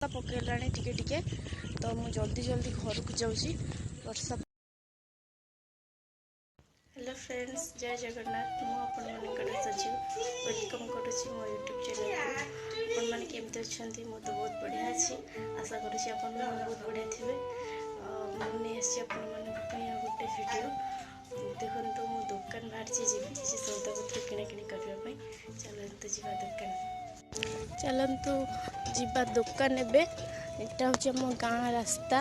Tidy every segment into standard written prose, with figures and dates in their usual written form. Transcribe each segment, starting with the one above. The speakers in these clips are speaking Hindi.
पकेलानी टिके टिके तो मु जल्दी जल्दी घर को जाऊँगी वर्षा। हेलो फ्रेंड्स, जय जगन्नाथ। मुझे सचिव वेलकम करुँची मो यूट्यूब चैनल को। अपन मैंने केमती अच्छा मुझे तो बहुत बढ़िया अच्छी आशा करुँची अपन बहुत बढ़िया थे। मुझे गोटे वीडियो देखो तो मु दुकान बाहर जी किसी सौदा पत्र किणाकिणी करने चलते जा दुकान चलतु जीवा दुकान। एटा हूँ आम गाँ रास्ता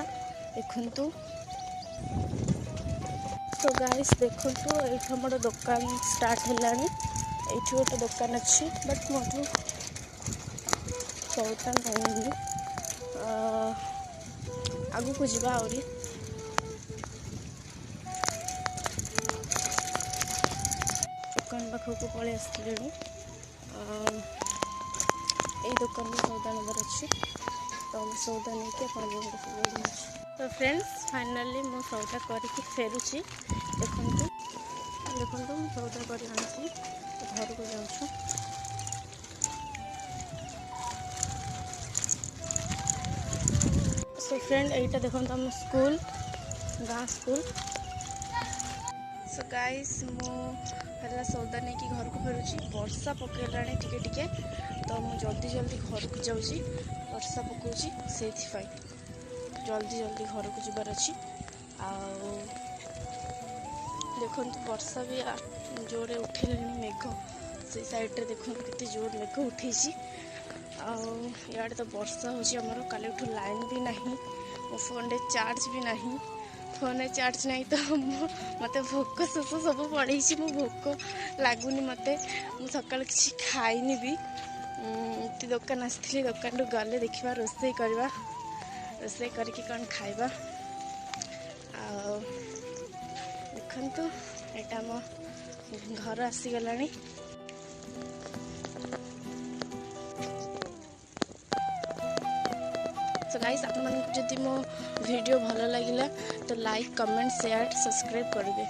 देखु। तो गाइस देखु ये मोर दुकान स्टार्ट है। ये गोटे दुकान अच्छी बट मोटू सौदा नहीं आगू को जावा आहरी। दुकान पाखक पलि आसले ये दुकान में सौदा नंबर अच्छी तो सौदा नहीं तो फ्रेंड्स फाइनली मो सौदा करके फेरुची। देखो देखो मु सौदा कर घर को जाऊँ। सो फ्रेंड यहीटा देखो आम स्कूल गाँ स्कूल। सो गाइस मुझे सौदा नहीं कि घर को फेरुची। वर्षा पकेलानी टिके टिके तो मु जल्दी जल्दी घर को जाऊँगी वर्षा पकाउची से जल्दी जल्दी घर को जीवार अच्छी। देखो वर्षा भी जोरे उठे मेघ से साइड रे देखो कितने जोर मेघ उठी। इे तो वर्षा होमर काली लाइन भी नहीं मो फोन रे चार्ज भी नहीं। फोन रे चार्ज नहीं तो मत भोक शोष सब पड़े। मो भोक लगुनि मत सका किसी खाइनि भी। दुकान आसती दुकान गले देखा रोसे करवा रोसे करके कौन खाइबा। देखु यहाँ मो घर आसीगला। तो गाइस आप जदि मो वीडियो भल लगिला तो लाइक कमेंट शेयर सब्सक्राइब करेंगे।